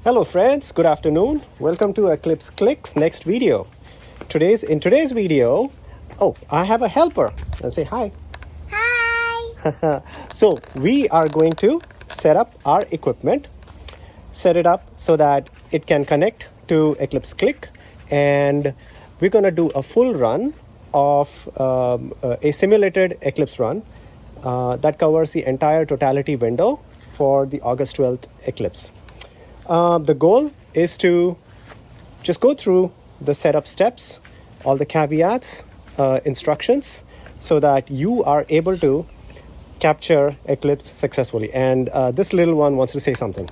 Hello friends, good afternoon. Welcome to EclipseClick's next video. In today's video, I have a helper. Let's say hi. Hi! So we are going to set up our equipment, set it up so that it can connect to EclipseClick, and we're going to do a full run of a simulated Eclipse run that covers the entire totality window for the August 12th eclipse. The goal is to just go through the setup steps, all the caveats, instructions, so that you are able to capture Eclipse successfully. And this little one wants to say something.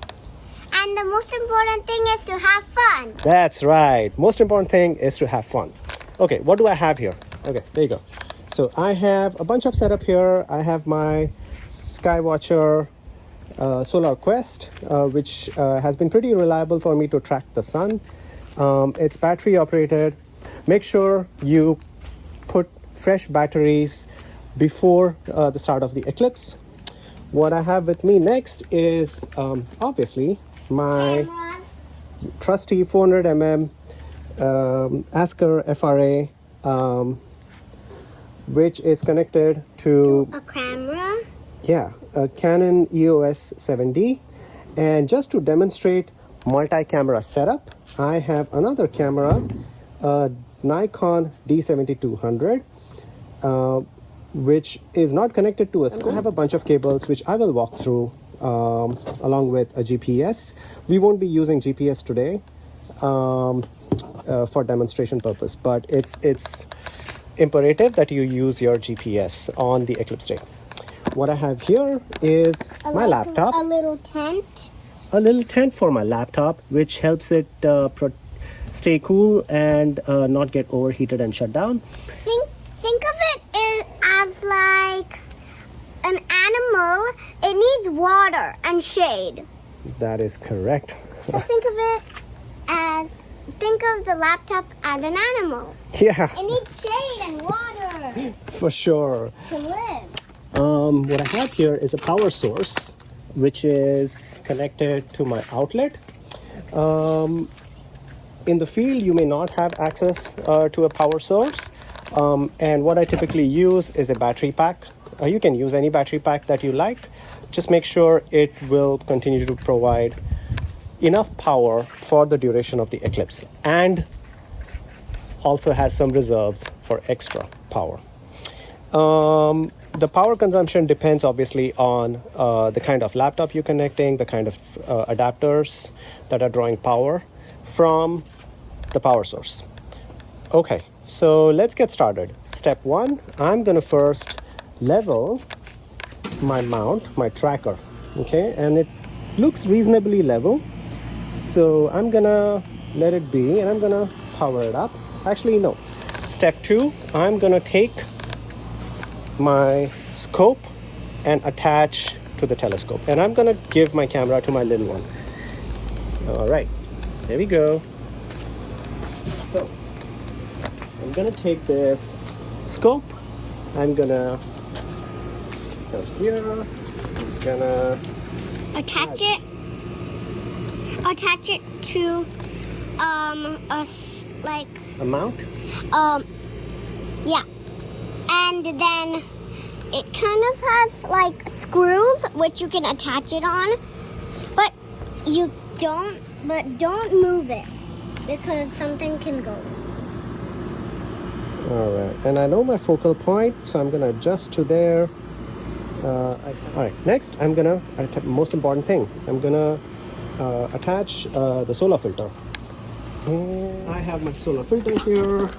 And the most important thing is to have fun. That's right. Most important thing is to have fun. Okay, what do I have here? Okay, there you go. So I have a bunch of setup here. I have my Skywatcher Solar Quest, which has been pretty reliable for me to track the sun. It's battery operated. Make sure you put fresh batteries before the start of the eclipse. What I have with me next is obviously my trusty 400 Asker FRA, which is connected to a camera. Yeah, a Canon EOS 7D. And just to demonstrate multi-camera setup, I have another camera, a Nikon D7200, which is not connected to a scope. I have a bunch of cables which I will walk through along with a GPS. We won't be using GPS today for demonstration purpose, but it's imperative that you use your GPS on the eclipse day. What I have here is my laptop. A little tent. A little tent for my laptop, which helps it stay cool and not get overheated and shut down. Think of it as like an animal. It needs water and shade. That is correct. So think of the laptop as an animal. Yeah. It needs shade and water For sure. to live. What I have here is a power source, which is connected to my outlet. In the field, you may not have access to a power source. And what I typically use is a battery pack. You can use any battery pack that you like. Just make sure it will continue to provide enough power for the duration of the eclipse, and also has some reserves for extra power. The power consumption depends obviously on the kind of laptop you're connecting, the kind of adapters that are drawing power from the power source. Okay, so let's get started. Step one, I'm going to first level my mount, my tracker. Okay, and it looks reasonably level. So I'm going to let it be, and I'm going to power it up. Actually, no. Step two, I'm going to take my scope and attach to the telescope, and I'm gonna give my camera to my little one. All right, there we go. So I'm gonna take this scope, I'm gonna come here, I'm gonna Attach it to a mount. Yeah. And then it kind of has like screws which you can attach it on, but don't move it because something can go. All right, and I know my focal point, so I'm gonna adjust to there. All right, next I'm gonna, most important thing, I'm gonna attach the solar filter. And I have my solar filter here.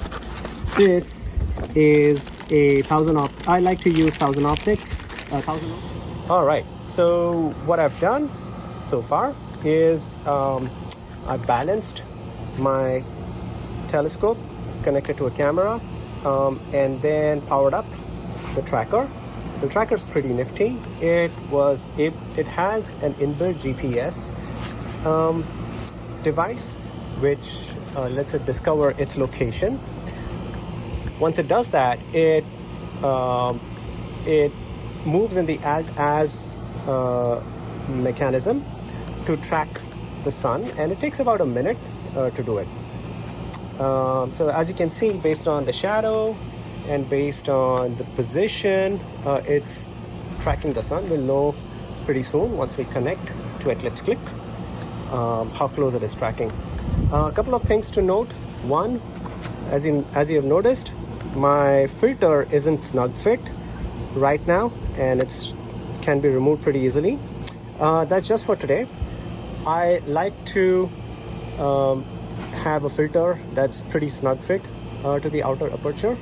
This is a 1000 opt. I like to use 1000 optics. All right. So what I've done so far is I balanced my telescope connected to a camera, and then powered up the tracker. The tracker's pretty nifty. It has an inbuilt GPS device, which lets it discover its location. Once it does that, it moves in the alt-as mechanism to track the sun, and it takes about a minute to do it. So as you can see, based on the shadow and based on the position, it's tracking the sun. We'll know pretty soon once we connect to EclipseClick how close it is tracking. A couple of things to note. One, as you have noticed, my filter isn't snug fit right now, and it can be removed pretty easily. That's just for today. I like to have a filter that's pretty snug fit to the outer aperture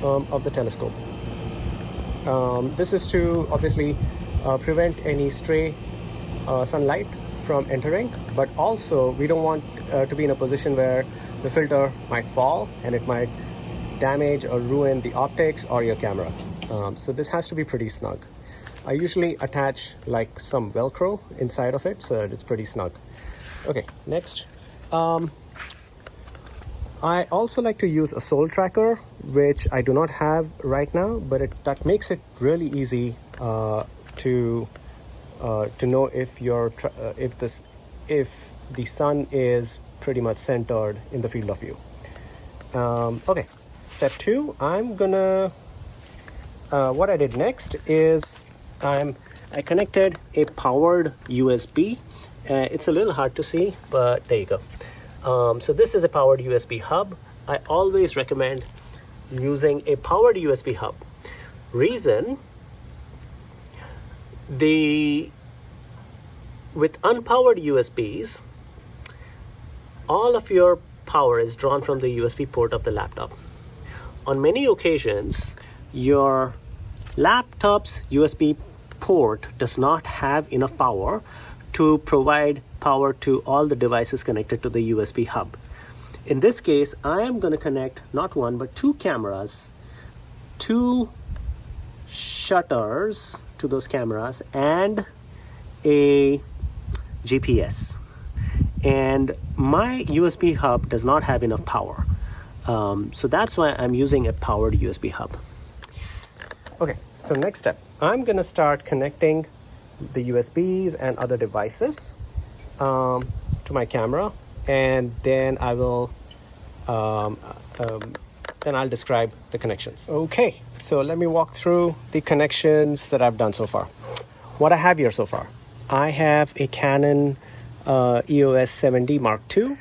of the telescope. This is to obviously prevent any stray sunlight from entering, but also we don't want to be in a position where the filter might fall and it might damage or ruin the optics or your camera. So this has to be pretty snug. I usually attach like some Velcro inside of it so that it's pretty snug. Okay, next. I also like to use a soul tracker, which I do not have right now, but that makes it really easy to know if the sun is pretty much centered in the field of view. Okay, step 2. I'm gonna what I did next is I connected a powered USB. It's a little hard to see, but there you go. So this is a powered USB hub. I always recommend using a powered USB hub. Reason, with unpowered USBs, all of your power is drawn from the USB port of the laptop. On many occasions, your laptop's USB port does not have enough power to provide power to all the devices connected to the USB hub. In this case, I am going to connect not one but 2 cameras, 2 shutters to those cameras, and a GPS. And my USB hub does not have enough power. So that's why I'm using a powered USB hub. Okay, so next step, I'm going to start connecting the USBs and other devices to my camera, and then I will then I'll describe the connections. Okay, so let me walk through the connections that I've done so far. What I have here so far, I have a Canon EOS 7D Mark II.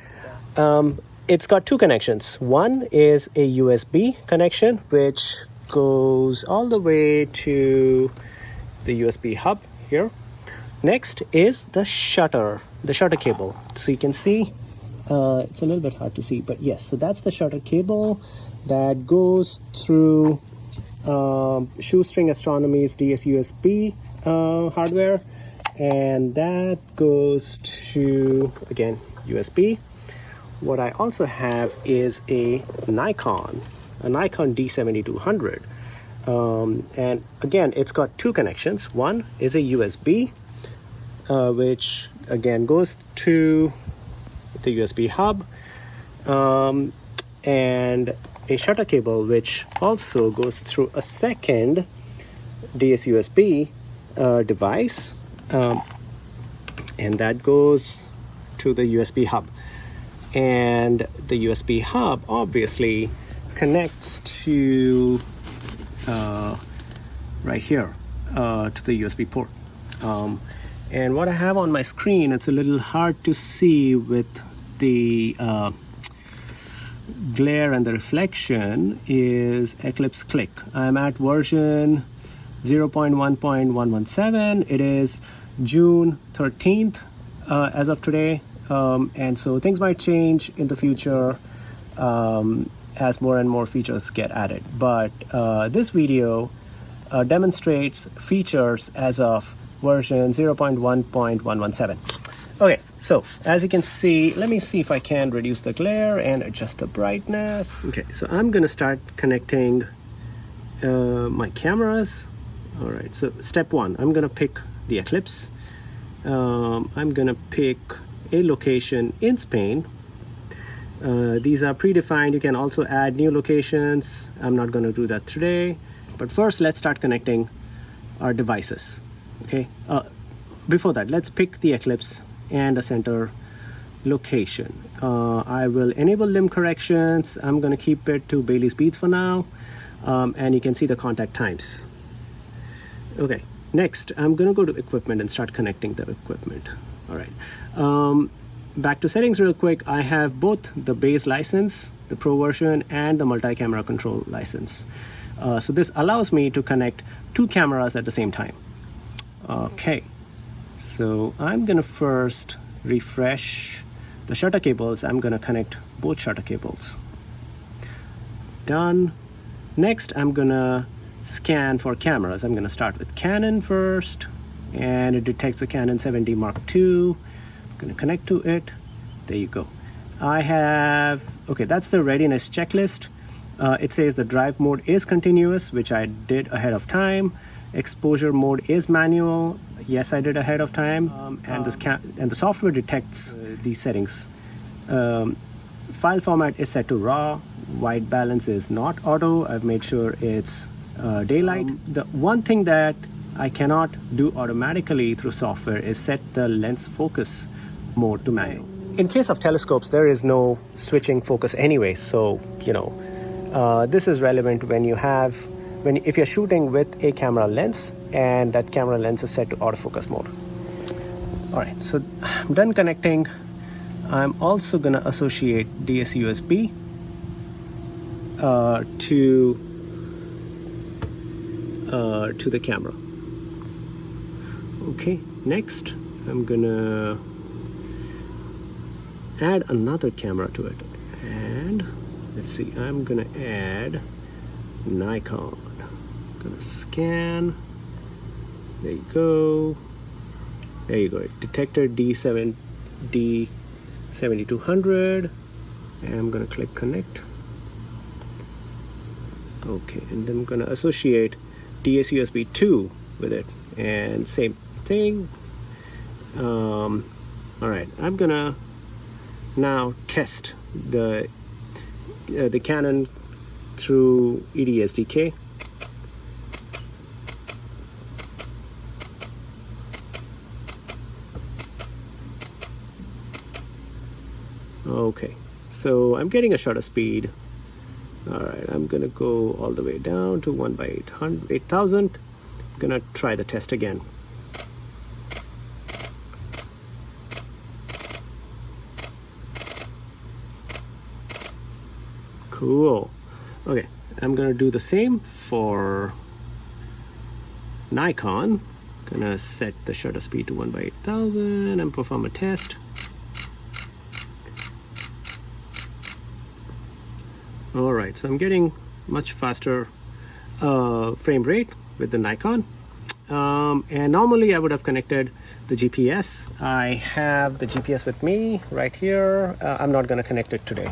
It's got 2 connections. One is a USB connection, which goes all the way to the USB hub here. Next is the shutter cable. So you can see, it's a little bit hard to see, but yes, so that's the shutter cable that goes through Shoestring Astronomy's DS-USB hardware, and that goes to, again, USB. What I also have is a Nikon D7200. And again, it's got 2 connections. One is a USB, which again goes to the USB hub, and a shutter cable, which also goes through a second DS-USB device, and that goes to the USB hub. And the USB hub obviously connects to right here to the USB port. And what I have on my screen, it's a little hard to see with the glare and the reflection, is EclipseClick. I'm at version 0.1.117. It is June 13th as of today. And so things might change in the future as more and more features get added. But this video demonstrates features as of version 0.1.117. Okay, so as you can see, let me see if I can reduce the glare and adjust the brightness. Okay, so I'm going to start connecting my cameras. All right, so step 1, I'm going to pick the Eclipse. I'm going to pick a location in Spain. These are predefined. You can also add new locations. I'm not going to do that today. But first, let's start connecting our devices. Okay. Before that, let's pick the Eclipse and a center location. I will enable limb corrections. I'm going to keep it to Bailey's beads for now. And you can see the contact times. Okay, next I'm going to go to equipment and start connecting the equipment. All right. Back to settings real quick. I have both the base license, the pro version, and the multi-camera control license. So this allows me to connect 2 cameras at the same time. Okay, so I'm gonna first refresh the shutter cables. I'm gonna connect both shutter cables. Done. Next, I'm gonna scan for cameras. I'm gonna start with Canon first, and it detects a Canon 7D Mark II. I'm gonna connect to it. There you go. I have, okay, that's the readiness checklist. It says the drive mode is continuous, which I did ahead of time. Exposure mode is manual. Yes, I did ahead of time. And the software detects these settings. File format is set to RAW. White balance is not auto. I've made sure it's daylight. The one thing that I cannot do automatically through software is set the lens focus mode to manual. In case of telescopes, there is no switching focus anyway. So, this is relevant when if you're shooting with a camera lens and that camera lens is set to autofocus mode. All right, so I'm done connecting. I'm also gonna associate DS-USB to the camera. Okay, next I'm gonna add another camera to it, and let's see, I'm gonna add Nikon. Gonna scan. There you go. There you go. Detector D7200. And I'm gonna click connect. Okay, and then I'm gonna associate DS-USB 2 with it, and same thing. All right, I'm gonna now test the Canon through EDSDK. Okay, so I'm getting a shutter speed. All right, I'm gonna go all the way down to 1/8000. I'm gonna try the test again. Cool. Okay, I'm gonna do the same for Nikon. Gonna set the shutter speed to 1/8000 and perform a test. All right, so I'm getting much faster frame rate with the Nikon. And normally I would have connected the GPS. I have the GPS with me right here. I'm not gonna connect it today.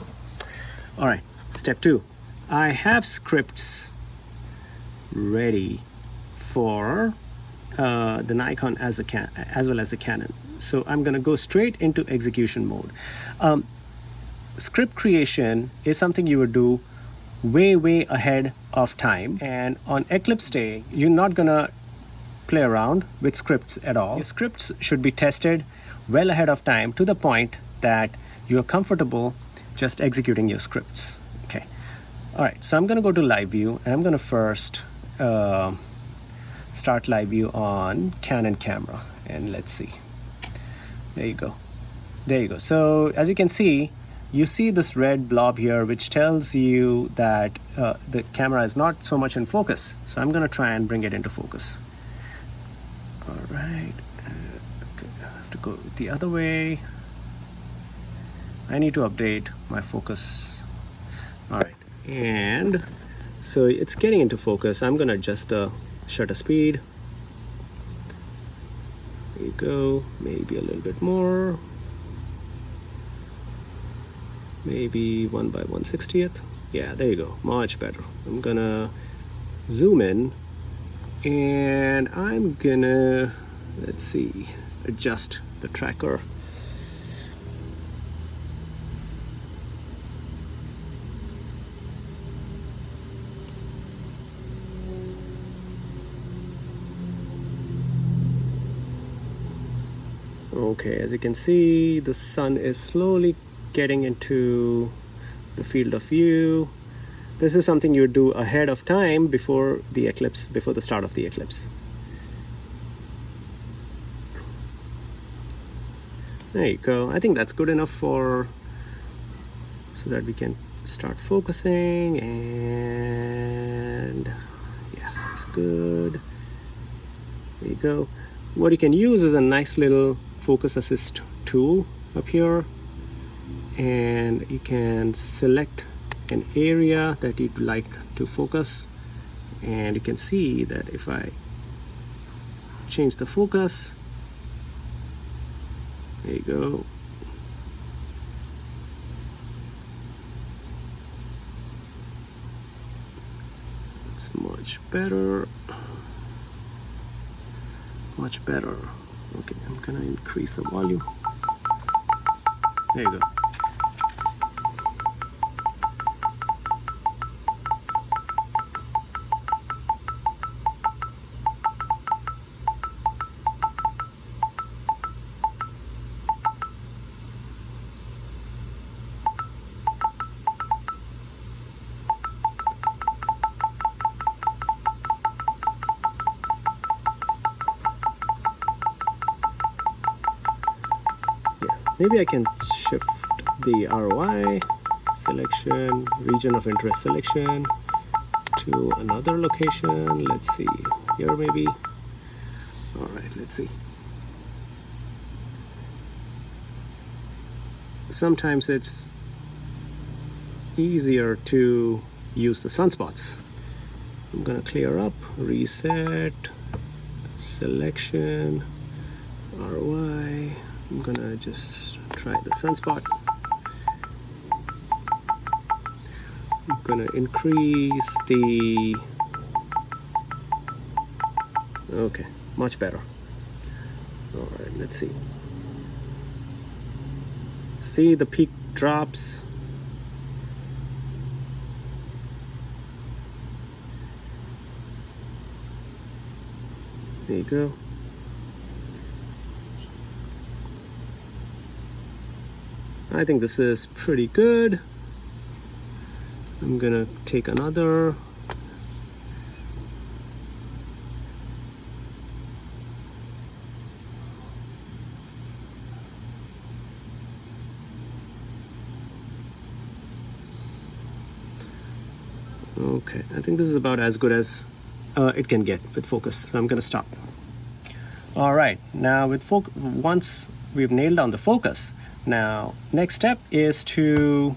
All right, step 2. I have scripts ready for the Nikon as well as the Canon. So I'm gonna go straight into execution mode. Script creation is something you would do way ahead of time, and on Eclipse Day you're not gonna play around with scripts at all. Your scripts should be tested well ahead of time to the point that you're comfortable just executing your scripts. Okay, all right, so I'm gonna go to live view, and I'm gonna first start live view on Canon camera, and let's see. There you go. So as you can see, you see this red blob here, which tells you that the camera is not so much in focus. So I'm gonna try and bring it into focus. All right, okay, I have to go the other way. I need to update my focus. All right, and so it's getting into focus. I'm gonna adjust the shutter speed. There you go, maybe a little bit more. Maybe 1/160th. Yeah, there you go, much better. I'm gonna zoom in, and I'm gonna, let's see, adjust the tracker. Okay, as you can see, the sun is slowly getting into the field of view. This is something you do ahead of time before the eclipse, before the start of the eclipse. There you go. I think that's good enough so that we can start focusing, and yeah, that's good. There you go. What you can use is a nice little focus assist tool up here, and you can select an area that you'd like to focus, and you can see that if I change the focus, there you go. It's much better. Much better. Okay, I'm gonna increase the volume. There you go. Maybe I can shift the ROI selection, region of interest selection to another location. Let's see, here maybe. All right, let's see. Sometimes it's easier to use the sunspots. I'm gonna clear up, reset, selection, ROI. I'm gonna just try the sunspot. I'm gonna increase the... Okay, much better. All right, let's see. See, the peak drops. There you go. I think this is pretty good. I'm gonna take another. Okay, I think this is about as good as it can get with focus. So I'm gonna stop. All right, now with once we've nailed down the focus, now next step is to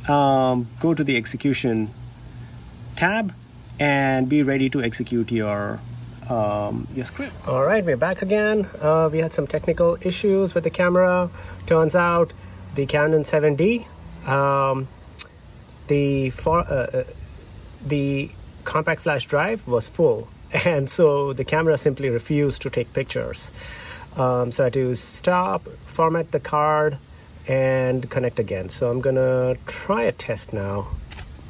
go to the execution tab and be ready to execute your script. All right, we're back again. We had some technical issues with the camera. Turns out the Canon 7D, the compact flash drive was full, and so the camera simply refused to take pictures. So I had to stop, format the card, and connect again. So I'm gonna try a test now.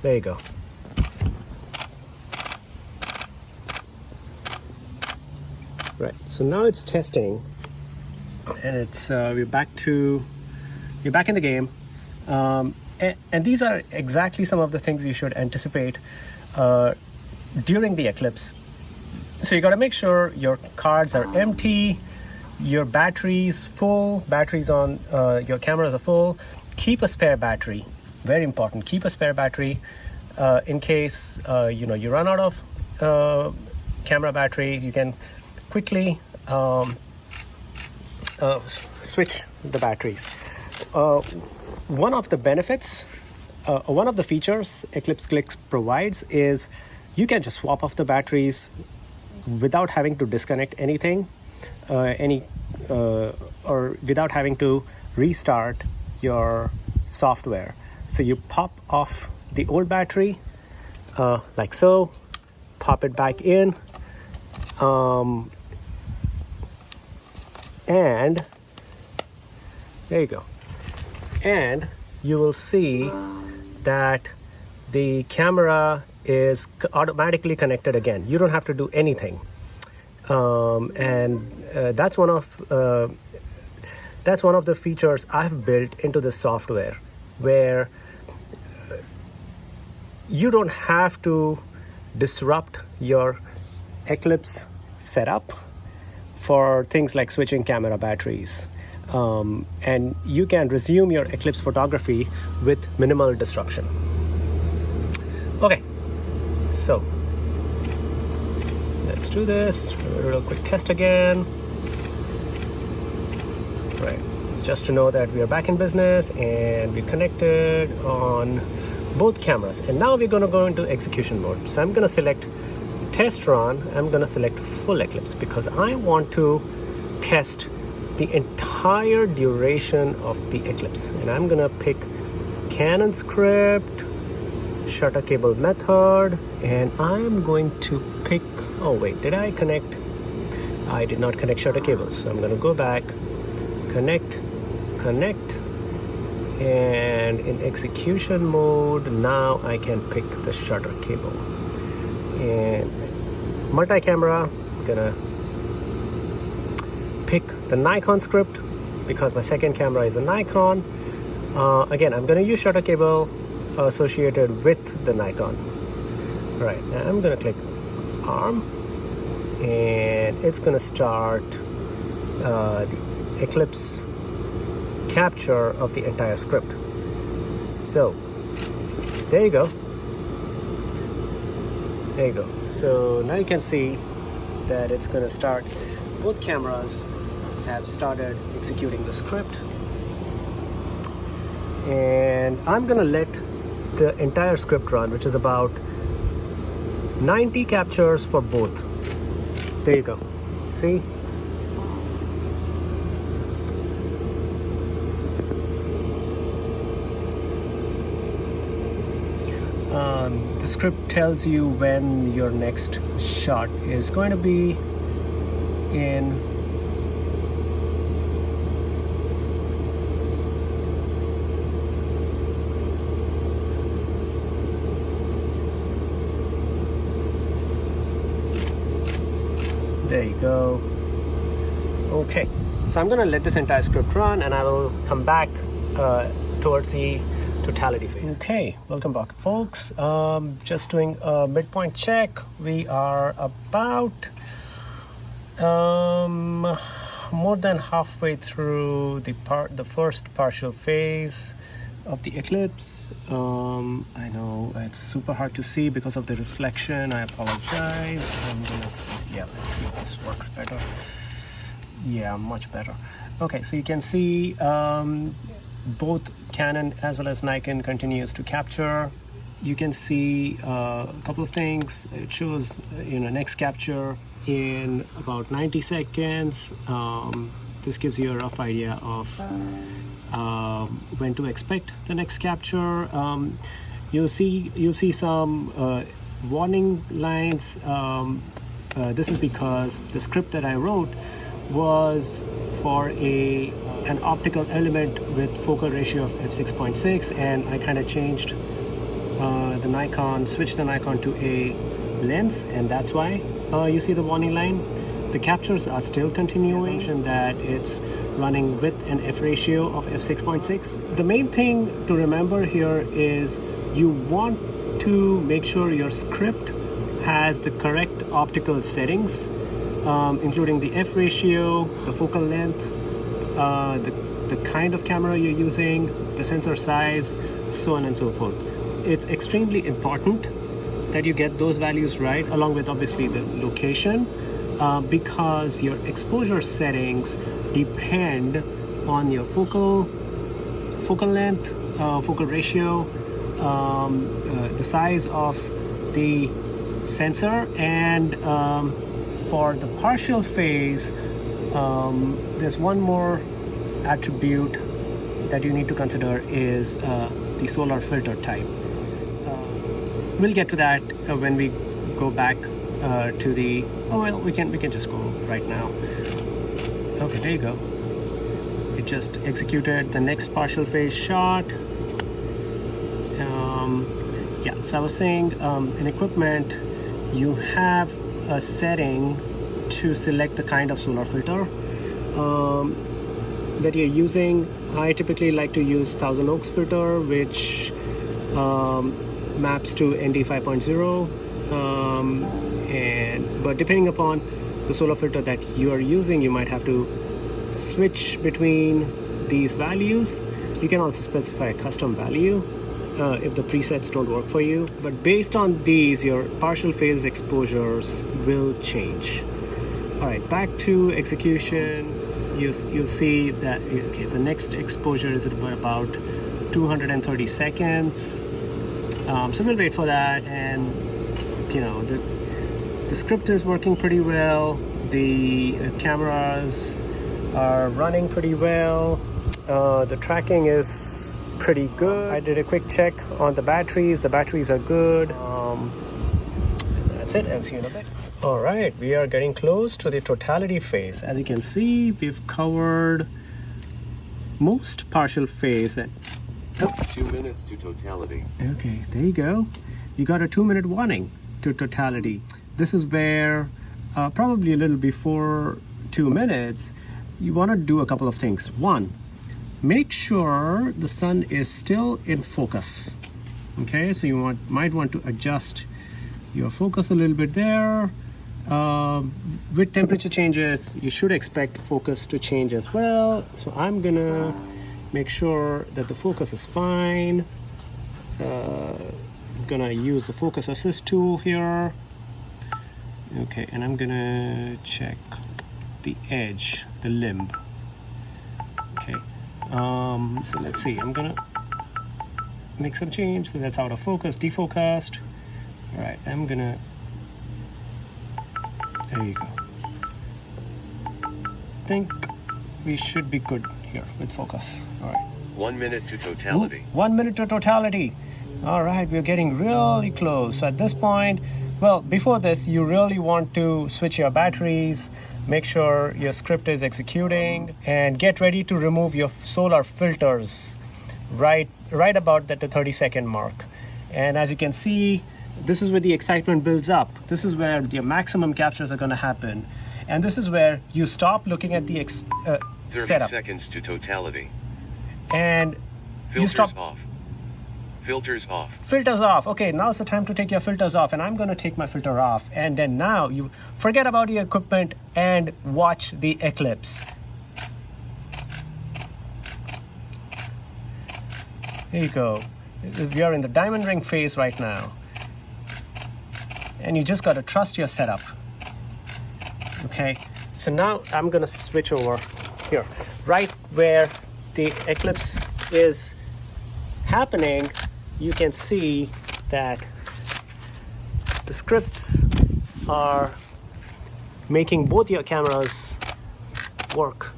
There you go. Right, so now it's testing, and it's we're back in the game, and these are exactly some of the things you should anticipate during the eclipse. So you got to make sure your cards are empty, your batteries full, batteries on your cameras are full. Keep a spare battery, very important. Keep a spare battery in case you run out of camera battery. You can quickly switch the batteries. One of the benefits, one of the features EclipseClick provides is you can just swap off the batteries without having to disconnect anything, or without having to restart your software. So you pop off the old battery, like so, pop it back in, and there you go. And you will see that the camera is automatically connected again. You don't have to do anything. and that's one of the features I've built into the software, where you don't have to disrupt your Eclipse setup for things like switching camera batteries. And you can resume your Eclipse photography with minimal disruption. Okay, so let's do this. A real quick test again. Right, just to know that we are back in business and we're connected on both cameras. And now we're going to go into execution mode. So I'm going to select test run. I'm going to select full Eclipse because I want to test the entire duration of the Eclipse. And I'm going to pick Canon script, shutter cable method, and I'm going to pick, oh wait, did I connect? I did not connect shutter cables. So I'm going to go back, connect, and in execution mode, now I can pick the shutter cable. And multi-camera, I'm gonna pick the Nikon script because my second camera is a Nikon. Again, I'm gonna use shutter cable associated with the Nikon. All right, now I'm gonna click ARM, and it's gonna start the Eclipse capture of the entire script. So there you go. There you go. So now you can see that it's going to start. Both cameras have started executing the script, and I'm going to let the entire script run, which is about 90 captures for both. There you go. See? The script tells you when your next shot is going to be in. There you go. Okay, so I'm going to let this entire script run, and I will come back towards the totality phase. Okay, welcome back, folks. Just doing a midpoint check. We are about more than halfway through the first partial phase of the Eclipse. I know it's super hard to see because of the reflection. I apologize. Yeah, let's see if this works better. Yeah, much better. Okay, so you can see both Canon as well as Nikon continues to capture. You can see a couple of things. It shows next capture in about 90 seconds. This gives you a rough idea of when to expect the next capture. You'll see some warning lines. This is because the script that I wrote was for an optical element with focal ratio of f6.6, and I kind of changed switched the Nikon to a lens, and that's why you see the warning line. The captures are still continuing, that it's running with an f ratio of f6.6. The main thing to remember here is you want to make sure your script has the correct optical settings, including the f ratio, the focal length, the kind of camera you're using, the sensor size, so on and so forth. It's extremely important that you get those values right, along with obviously the location, because your exposure settings depend on your focal length, focal ratio, the size of the sensor, and for the partial phase, there's one more attribute that you need to consider is the solar filter type. We'll get to that when we go back to the. Oh well, we can just go right now. Okay, there you go. It just executed the next partial phase shot. Yeah, so I was saying in equipment, you have a setting to select the kind of solar filter that you're using. I typically like to use Thousand Oaks filter, which maps to ND 5.0, but depending upon the solar filter that you are using, you might have to switch between these values. You can also specify a custom value if the presets don't work for you, but based on these, your partial phase exposures will change. All right, back to execution. You'll see that okay, the next exposure is at about 230 seconds. So we'll wait for that, and you know the script is working pretty well. The cameras are running pretty well. The tracking is pretty good. I did a quick check on the batteries. The batteries are good. That's it. I'll see you in a bit. All right, we are getting close to the totality phase. As you can see, we've covered most partial phase. 2 minutes to totality. Okay, there you go. You got a 2-minute warning to totality. This is where probably a little before 2 minutes, you want to do a couple of things. One, make sure the sun is still in focus. Okay, so you might want to adjust your focus a little bit there. With temperature changes, you should expect focus to change as well. So I'm gonna make sure that the focus is fine. I'm gonna use the focus assist tool here. Okay, and I'm gonna check the edge, the limb. Okay, so let's see. I'm gonna make some change. So that's out of focus, defocused. All right, I'm gonna. There you go. I think we should be good here with focus. All right. 1 minute to totality. 1 minute to totality. All right, we're getting really close. So at this point, well, before this, you really want to switch your batteries, make sure your script is executing, and get ready to remove your solar filters right about the 30-second mark. And as you can see, this is where the excitement builds up. This is where the maximum captures are going to happen. And this is where you stop looking at the 30 setup. seconds to totality. And Filters you stop. off. Filters off. Filters off. Okay, now's the time to take your filters off, and I'm going to take my filter off. And then now you forget about your equipment and watch the eclipse. Here you go. We are in the diamond ring phase right now. And you just got to trust your setup. Okay, so now I'm going to switch over here. Right where the eclipse is happening, you can see that the scripts are making both your cameras work.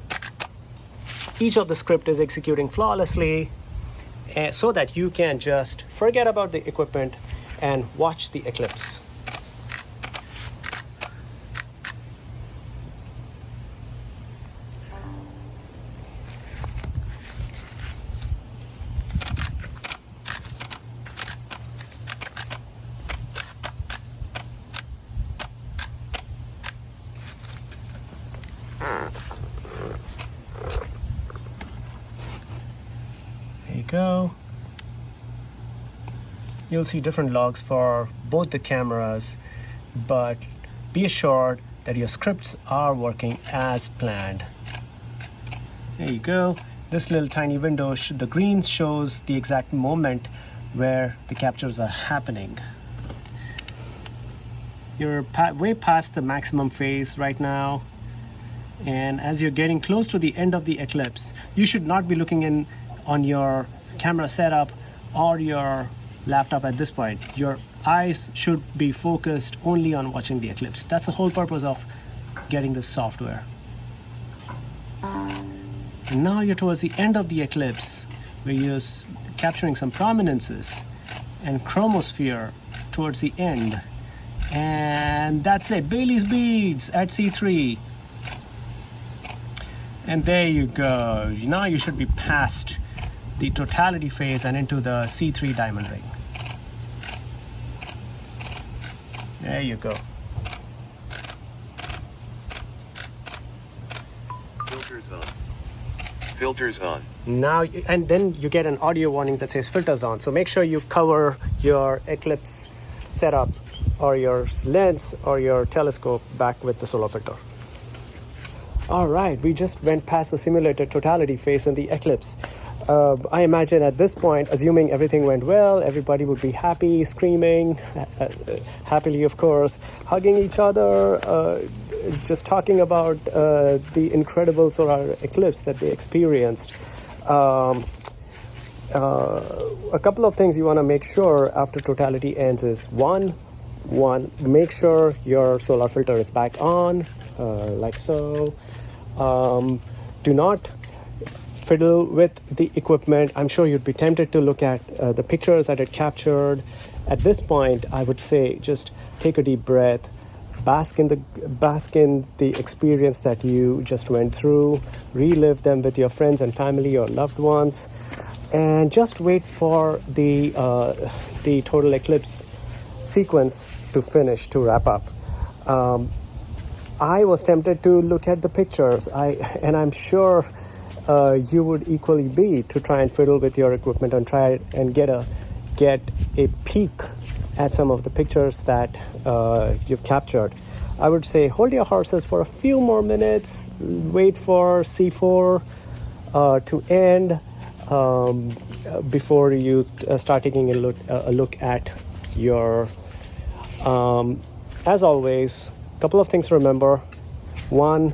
Each of the script is executing flawlessly, so that you can just forget about the equipment and watch the eclipse. There you go. You'll see different logs for both the cameras, but be assured that your scripts are working as planned. There you go. This little tiny window, the green shows the exact moment where the captures are happening. You're way past the maximum phase right now. And as you're getting close to the end of the eclipse, you should not be looking in on your camera setup or your laptop at this point. Your eyes should be focused only on watching the eclipse. That's the whole purpose of getting this software. And now you're towards the end of the eclipse, where you're capturing some prominences and chromosphere towards the end. And that's it, Bailey's beads at C3. And there you go. Now you should be past the totality phase and into the C3 diamond ring. There you go. Filters on. Now, and then you get an audio warning that says filters on. So make sure you cover your Eclipse setup or your lens or your telescope back with the solar filter. All right, we just went past the simulated totality phase in the Eclipse. I imagine at this point, assuming everything went well, everybody would be happy, screaming, happily of course, hugging each other, just talking about the incredible solar eclipse that they experienced. A couple of things you want to make sure after totality ends is one, make sure your solar filter is back on, like so. Do not fiddle with the equipment. I'm sure you'd be tempted to look at the pictures that it captured. At this point, I would say just take a deep breath, bask in the experience that you just went through, relive them with your friends and family or loved ones, and just wait for the total eclipse sequence to finish, to wrap up. I was tempted to look at the pictures, and I'm sure you would equally be, to try and fiddle with your equipment and try and get a peek at some of the pictures that you've captured. I would say hold your horses for a few more minutes, wait for C4 to end before you start taking a look at your, as always, a couple of things to remember. One,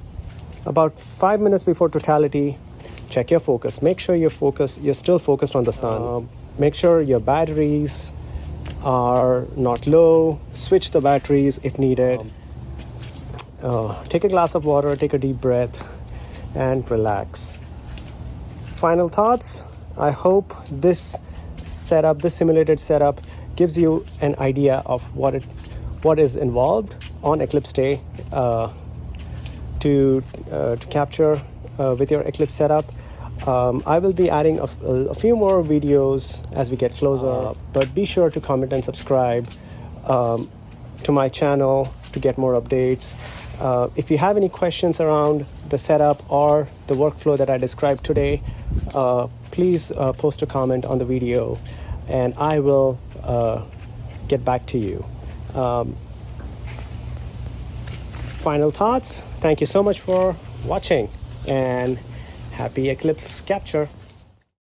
about 5 minutes before totality, check your focus. Make sure you're still focused on the sun. Make sure your batteries are not low. Switch the batteries if needed. Take a glass of water, take a deep breath, and relax. Final thoughts. I hope this simulated setup, gives you an idea of what is involved on Eclipse Day to capture with your Eclipse setup. I will be adding a few more videos as we get closer, but be sure to comment and subscribe to my channel to get more updates. If you have any questions around the setup or the workflow that I described today, please post a comment on the video and I will get back to you. Final thoughts. Thank you so much for watching and happy eclipse capture.